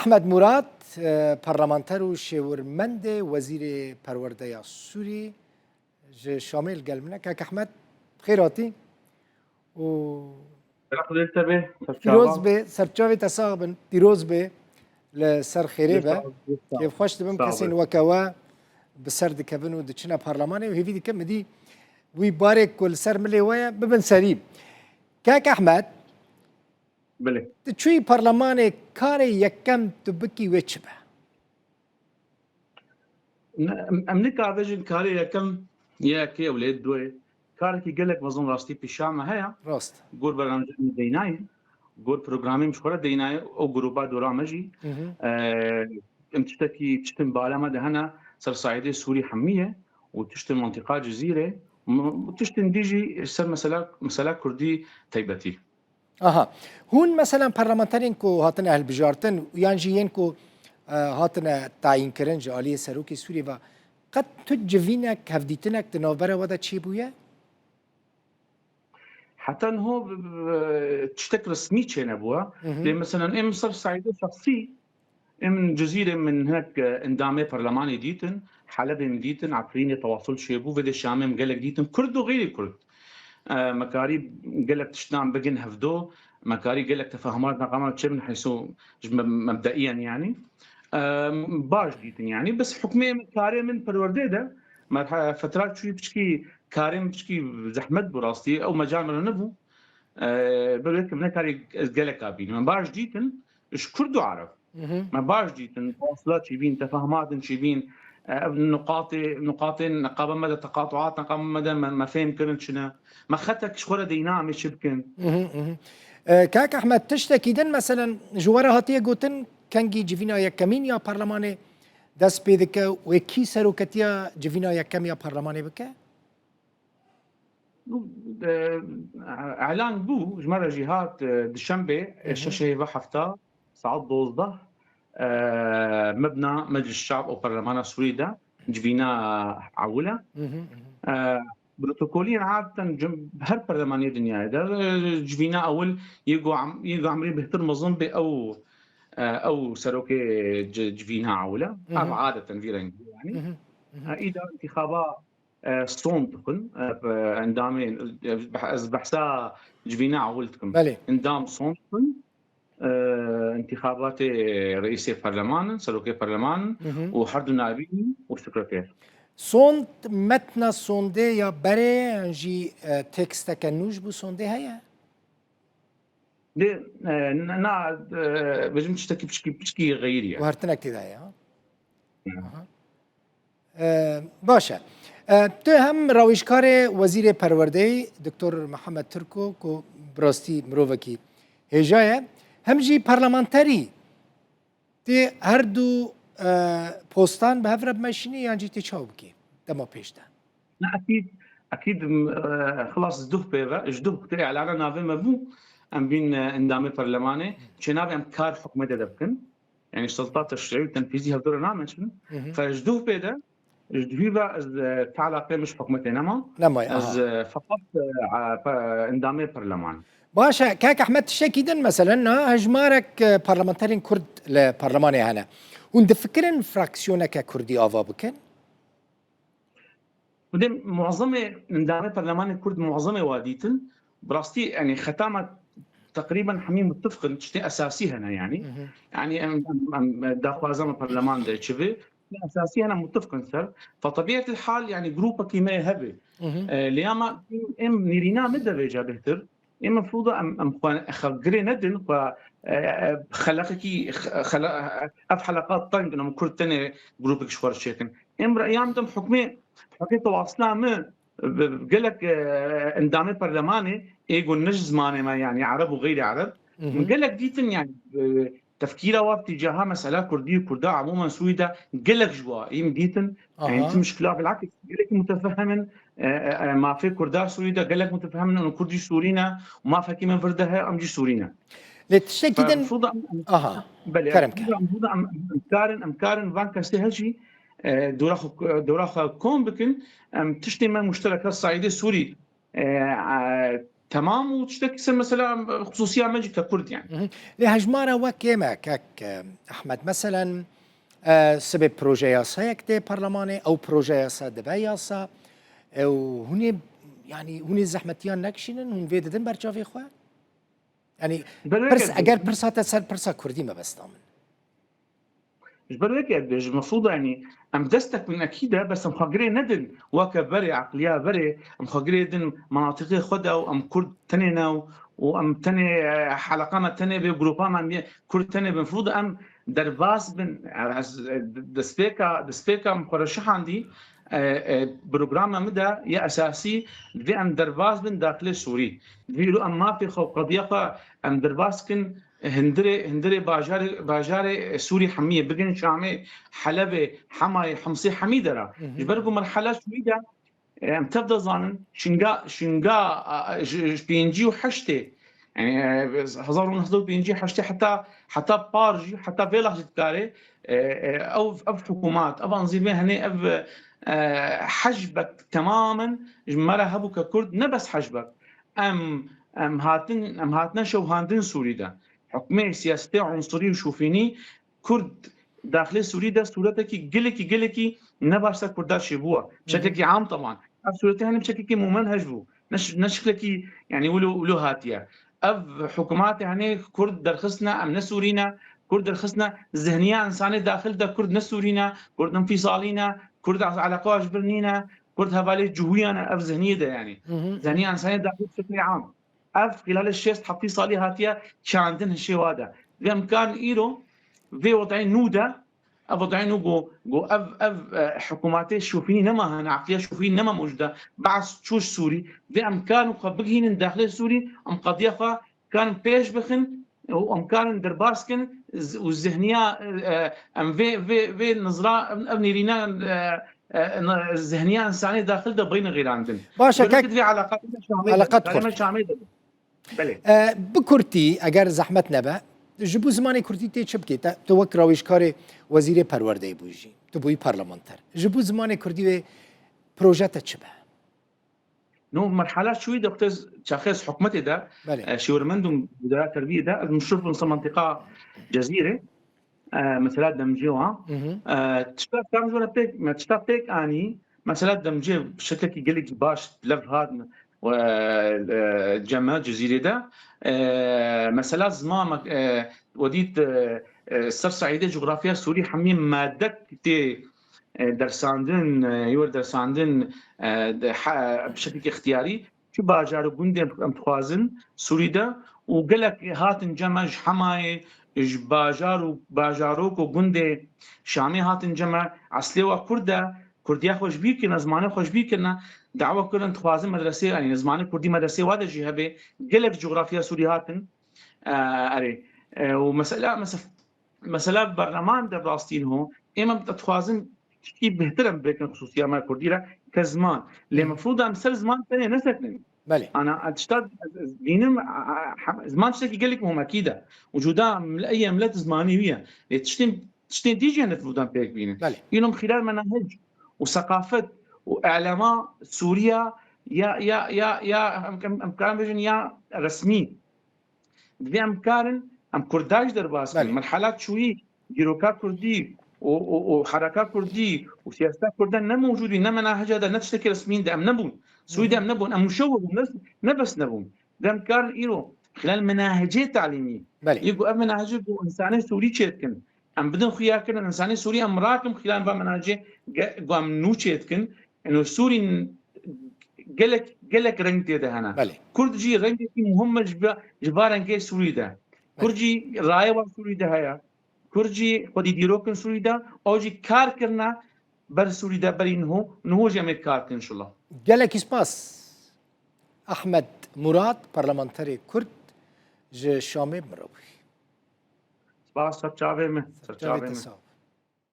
احمد مراد پارلمانتر و شورمند وزیر پرورده سوری شامل قلبنا كاك احمد خيراتي و پیروز به سرچاوی تساقبن پیروز به لسر خیره به كيف خوش دبم كسين وكوا بسر دكبن و دچنا پارلمانه و هيفي دكم دي وي بارك كل سر ملي ويا ببن سريب كاك احمد بله تشوي برلمان كاري يكم تبكي ويتشبه امريكا فيجن كاري يكم يا كي اولاد دوي كاري كي قال لك مظن راستي بيشام هيا راست قول برنامج ديناي قول بروجرامي مش خرا ديناي او جروبا دورا مجي تشتكي تشتم بالا دهنا صار صعيدي سوري حميه وتشتم منطقه جزيره وتشتم ديجي صار مساله كردي تيبتي اها هون مثلا برلمانترين كو هاتنا اهل بجارتن ويانجيين كو هاتنا تعيين كرن جاليه سروكي سوري و قد تجفينك هفديتنك تنوبره ودا تشي بويا حتى هو تشتك رسمي كان ابوها مثلا ام صار صعيدي شخصي من جزيره من هناك اندامي برلماني ديتن حلب ديتن عفريني تواصل شيبو فيدي الشامم قال لك ديتن كرد وغير كرد مكاري قال لك تشتام بجن هفدو مكاري قال لك تفاهمات نقامات تشم من حيث مبدئيا يعني باش ديتن يعني بس حكمي مكاري من پرورديده فترات شوي بشكي كارم بشكي زحمت براستي او مجامل نبو بقول من كاري قال لك ابين من باش ديتن اش كردو عرب ما باش ديتن تواصلات شيبين تفاهمات شيبين نقاط نقابه مدى تقاطعات نقابه مدى ما فهم كرن شنا ما خدتك شغله دينامي شبكن كاك احمد تشتكي دن مثلا جواره هاتيه قوتن كانجي جيفينا يكمين يا برلماني دس بيدك وكي سروكتيا جيفينا يكم يا برلماني بك اعلان بو جمره جهات دشنبه الشاشه بحفتا صعد دوزده مبنى مجلس الشعب او برلمان سوري ده جبينا عوله بروتوكوليا عاده هر برلمانيه دنيا ده جبينا اول يجوا عمري بهتر مظن او سروكي جبينا عوله عاده فيرن يعني اذا انتخابات صون تكون عندما بحثا جبينا عولتكم اندام صون تكون انتخابات رئيس البرلمان سلوكي البرلمان وحرد النائبين والسكرتير صوند متنا صونده يا بري انجي تكست كنوش بو صونده هيا دي نا بجم تشتكي بشكي غيري وهرتنك تدايا باشه تو هم روشکار وزیر پرورده دکتر محمد ترکو کو براستی مرووکی هجایه هم جی پارلمانتری تی هر دو پستان به هفرب ماشینی یا جی تی چاوب کی دما پیشته لا اكيد خلاص جدوه بيبا جدوه كتير على نافي مبو ام بين اندامي برلماني شنابي ام كار حكومه دبكن يعني السلطات التشريعيه والتنفيذيه هذول نعمل فجدوه بيدا جدوه از تعلقه مش حكومتي نما از فقط اندامي برلمان باشه كاك احمد تشكيدن مثلا هجمارك برلمانترين كرد لبرلماني هنا وند فكرن فراكسيونك كردي افا بكن ودي معظمه اندامي برلماني كرد معظمه واديتن براستي يعني ختامه تقريبا حميم متفقين شيء اساسي هنا يعني داخل البرلمان ده تشوفي اساسي انا متفق سر فطبيعه الحال يعني جروبا كيما هبه لياما ام نيرينا مدى بيجا بهتر المفروض ام خغري ندن خلقكي اف حلقات طنق انه كل تاني جروبك شوار شيكن ام رايام دم حكمي تواصلنا من بقول لك اندامي برلماني يقول نج زمانه ما يعني عرب وغير عرب قال لك ديتن يعني تفكيره واتجاهها مساله كرديه وكرداء عموما سويدا قال لك جوا يمديتن يعني انت مشكله بالعكس قال لك متفهم ما في كرداء سويدا قال لك متفهم انه كردي سورينا وما فكي من فردها امجي سورينا لتشتكي كرمك امكارن فانكا سهجي دوراخ كوم بكن تشتي من مشتركات الصعيدي السوري تمام وتشتكي يصير مثلا خصوصيه مجي ككرد يعني. لهجمارة وكيما كاك أحمد مثلا سبب بروجي ياسا يكتي برلماني أو بروجي ياسا دبي ياسا وهني يعني هني زحمتيان نكشينن هن فيددن برجافي خواه يعني برس اگر برساتا سر برسا كردي ما بس طامن جبر هيك قديش المفروض يعني ام دستك من اكيده بس ام خاجري ندن وكا بري عقليه بري ام خاجري دن مناطقي خدا وام كرد تنينا وام تني حلقه تني بجروبا ما كرد تني المفروض ام درباس بن دسبيكا مخرشح عندي بروجرام مدى يا اساسي في ام درباس بن داخل سوري في ام ما في قضيه ام درباس كن هندري باجار سوري حميه بقن شامي حلبة حماي حمصي حميده را جبركم مرحله شويده تبدا ظانن شنقا بينجي وحشتي يعني هزار ونهضو بينجي حشتي حتى بارجي حتى فيلاج تكاري او حكومات او انظمه هني حجبك تماما مره هبو ككرد نبس حجبك ام هاتنا شو هاندن سوري ده حكومه سياسيه عنصري وشوفيني كرد داخل سوري ده صورتك قلكي نباشا كردار شبوه بشكل عام طبعا صورتها بشكل ممنهج بو نشكلك يعني ولو هاتيه حكومات يعني كرد درخصنا ام نسورينا كرد درخصنا ذهنيه انسانيه داخل ده كرد نسورينا كرد انفصالينا كرد على قواش برنينا كرد هبالي جويانا ذهنيه ده يعني ذهنيه انسانيه داخل بشكل عام خلال الشيست حطي صالي هاتيه شاندن هالشيء هذا بامكان ايرو في وضعين نودا وضعين جو حكوماتي شوفيني نما هنا عقليه شوفيني نما موجوده بعد شوش سوري بامكان قبقهن داخل سوري ام قضيه كان بيش بخن وام كان درباسكن والذهنيه ام في نظره ابني لينا الذهنيه انسانيه داخل ده بين غير عندنا باشا كاك في علاقات شامله بله بكرتي اگر زحمت نبا جبو زمانی کردی تی چه بکی تو وک راویشکار وزیر پرورده بوجی تو بوی پارلمانتر جبو زمانی کردی و پروژه تا چه به نو مرحلة شوي دكتور شخص حكمتي ده شورمندم وزارة التربية ده المشرف من منطقة جزيرة مثلا دمجيوها تشتاق تعمل ولا بيك ما تشتاق بيك اني مثلا دمجي بشكل كي باش لف هذا والجامعة جزيرة ده مثلا زمان وديت سر سعيدة جغرافيا سوري حميم مادك تي درساندن يور درساندن بشكل اختياري شو باجار جندي ام تخوازن سوري ده وقالك هاتن جمج حماي باجاروك وجندي شامي هاتن جمع عسلوا كرده كرديا خوش بيكنا زمانه خوش بيكنا دعوه كلن تخوازن مدرسه يعني زمانه كردي مدرسه وادا جهبه قالك جغرافيا سوري هاتن اري ومساله مثلا برلمان ده فلسطين هو اما بتخوازن كي بهترم بك خصوصيه ما كرديره كزمان اللي المفروض ام سر زمان ثانيه نسكن بله انا اشتغل بينم زمان شتي قال لك هم اكيد وجودها من اي ملات زمانيه تشتين ديجي المفروض ام بيك بينه ينم خلال مناهج وثقافه واعلامات سوريا يا امكان بيجن يا رسمي بامكان ام كرداج درباس مرحلات شوي جيروكا كردي وحركات كردي وسياسات كردان نم موجودين نم مناهج هذا نتشتكي رسميين ده ام نبون سويدا ام نبون ام مشوه نبس نبون ده كان ايرو خلال مناهجيه تعليميه يقول مناهج انساني سوري تشيتكن ام بدن خياكن انساني سوري ام راكم خلال مناهجيه قام نو تشيتكن انه سوري قالك رنگ ده هنا كرد جي رنگ مهم جبارن كي سوري ده كرجي رايه و سوري ده هيا كرجي خودی دیروکن سوری ده آجی کار کرنا بر سوری ده بری نهو جمع کار کن انشالله. گلک اسپاس احمد مراد پارلمانتری کرد ج شامه مروی. سپاس سر چاوه